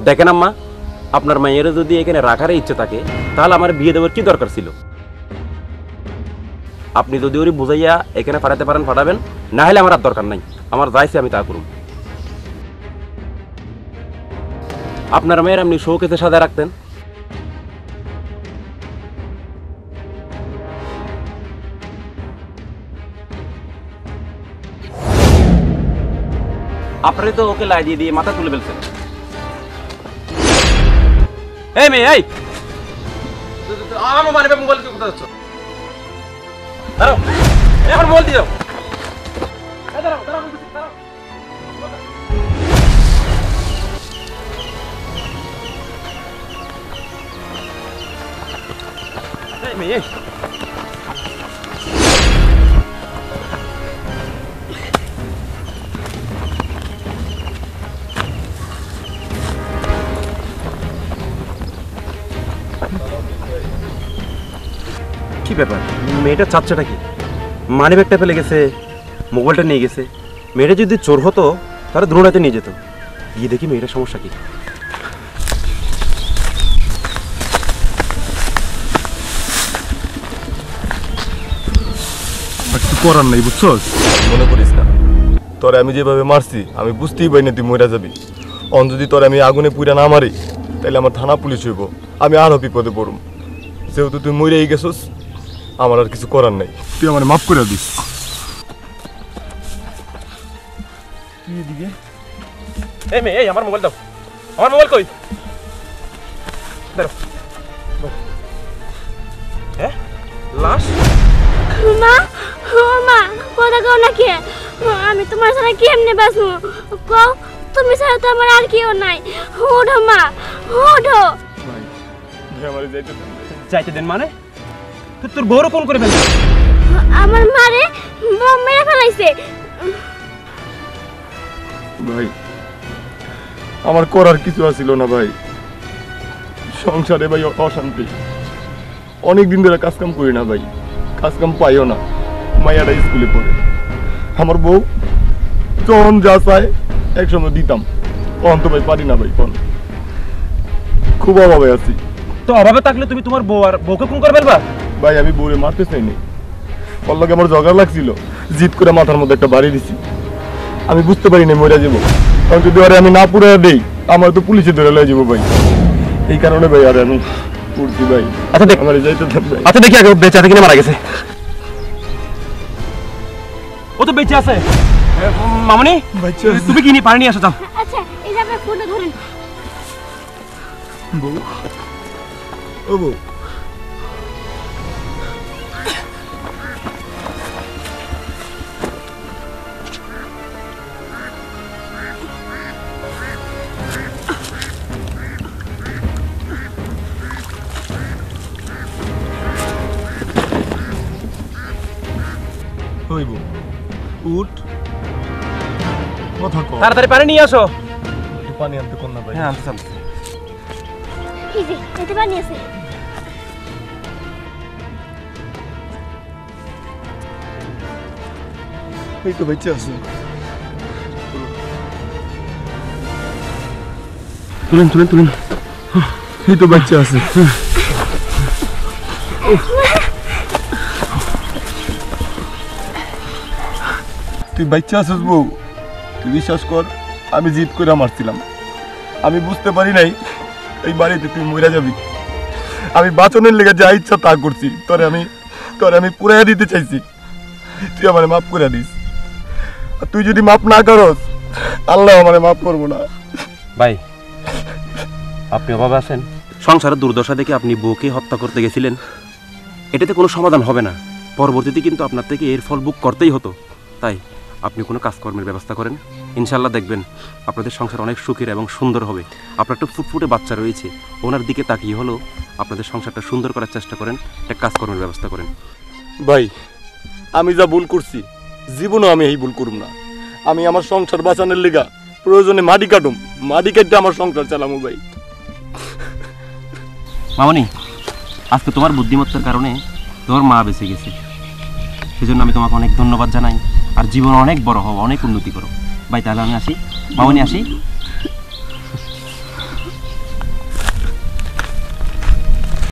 দেখেন আম্মা, আপনার মায়ের যদি এখানে রাখার ইচ্ছে থাকে তাহলে আমার বিয়ে দেওয়ার কি দরকার ছিল? আপনি যদি ওরে বুঝাইয়া এখানে পাঠাতে পারেন পাঠাবেন, না হলে আমার আর দরকার নাই। আমার যাইছে আমি তা করুন। আপনার মেয়ের আপনি শোকেসে সাজায় রাখতেন। আপনি তো ওকে লাই দিয়ে দিয়ে মাথা তুলে ফেলছেন। এই মেয়ে, এই আমার মানে মোবাইল কোথায় যাচ্ছ? দাঁড়াও, এখন মোবাইল দিয়ে যাও। দাঁড়াও দাঁড়াও দাঁড়াও। এই মেয়ে, কি ব্যাপার? মেয়েটা চাচ্ছেটা কি? মানি ব্যাগটা ফেলে গেছে, মোবাইলটা নিয়ে গেছে। মেয়েটা যদি চোর হতো তাহলে দ্রুড়াতে নিয়ে যেত। গিয়ে দেখি মেয়েটার সমস্যা কি। কিছু করার নাই, বুঝছস? মনে করিস না, তোরে আমি যেভাবে মারছি আমি বুঝতেই পারি না তুই মরে যাবি। অন যদি তোরে আমি আগুনে পুড়ে না মারি তাহলে আমার থানা পুলিশ হইব, আমি আরও বিপদে পড়ুম। যেহেতু তুই মরেই গেছস, আমার আর কিছু করার নাই। তুই আমার মাফ করে দিস। এই মেয়ে, এই আমার মোবাইল দাও। আমার মোবাইল কই? দাঁড়াও। হ্যাঁ, লাশ? মা, ও মা, কথা কও না কে? আমি তোমার সাথে কেমনে বাঁচবো? কও, তুমি ছাড়া তো আমার আর কেউ নাই। ওঠো মা, ওঠো। আমার যাইতে দেন মানে? তোর বউরও ফোন করে ফেলছে। আমার মারে বম মেরে ফেলাইছে। ভাই, আমার করার কিছু আছিল না ভাই। সংসারে ভাই অশান্তি, অনেক দিন ধরে কাজ কাম করি না ভাই, কাজ কাম পাইও না। মাইয়াটা স্কুলে পড়ে, আমার বউ যখন যা চায় একসময় দিতাম, তখন তো ভাই পারি না ভাই। কোন খুব অভাবে আছি। তো অভাবে থাকলে তুমি তোমার বউ আর বউকে ফোন করে ফেলবা? ভাই আমি বউরে মারতে চাইনি, ওর লগে আমার ঝগড়া লাগছিল, জিদ করে মাথার মধ্যে একটা বাড়ি দিছি। আমি বুঝতে পারি না মরে যাবো, কারণ যদি আরে আমি না পুরে দেই আমার তো পুলিশে ধরে লয়ে যাবো ভাই। এই কারণে ভাই আরে আমি পড়ছি ভাই। আচ্ছা দেখ, আমার যাইতে দেন ভাই। আচ্ছা দেখি আগে বেঁচে আছে কিনা মারা গেছে। ও তো বেঁচে আছে। মামনি, তুমি কি নিয়ে পানি নিয়ে আসো যাও। আচ্ছা, এই যে আপনার ফোনটা ধরেন। বউ, ও বউ, ওই বউ, উঠ, কথা কও। তাড়াতাড়ি পানি নিয়ে আসো। একটু পানি আনতে কোন না ভাই। হ্যাঁ, আনতে চান। এই যে, এতে পানি আছে। এই তো বেঁচে আছে। তুলেন তুলেন তুলেন। এই তো বাচ্চা আছে। তুই বাচ্চা আছিস বউ? তুই বিশ্বাস কর, আমি জিদ করে মারছিলাম। আমি বুঝতে পারি নাই এই বাড়িতে তুই মরে যাবি। আমি বাঁচনের লেগে যা ইচ্ছা তা করছি। তোরে আমি পুরাইয়া দিতে চাইছি, তুই আমার মাফ করে দিস। আর তুই যদি মাফ না করস, আল্লাহ আমার মাফ করবো না। ভাই, আপনি অভাবে আছেন, সংসারের দুর্দশা দেখে আপনি বউকে হত্যা করতে গেছিলেন। এটাতে কোনো সমাধান হবে না। পরবর্তীতে কিন্তু আপনার থেকে এর ফল ভোগ করতেই হতো। তাই আপনি কোনো কাজকর্মের ব্যবস্থা করেন, ইনশাল্লাহ দেখবেন আপনাদের সংসার অনেক সুখের এবং সুন্দর হবে। আপনার একটা ফুটফুটে বাচ্চা রয়েছে, ওনার দিকে তাকিয়ে হলো আপনাদের সংসারটা সুন্দর করার চেষ্টা করেন, একটা কাজকর্মের ব্যবস্থা করেন। ভাই, আমি যা ভুল করছি জীবনও আমি এই ভুল করব না। আমি আমার সংসার বাঁচানোর লেগা প্রয়োজনে মাটি কাটুম, মাটি কেটে আমার সংসার চালামু ভাই। মামনি, আজকে তোমার বুদ্ধিমত্তার কারণে তোমার মা বেঁচে গেছে, সেজন্য আমি তোমাকে অনেক ধন্যবাদ জানাই। আর জীবন অনেক বড় হও, অনেক উন্নতি করো ভাই। তাহলে আমি আসি মামনি, আসি।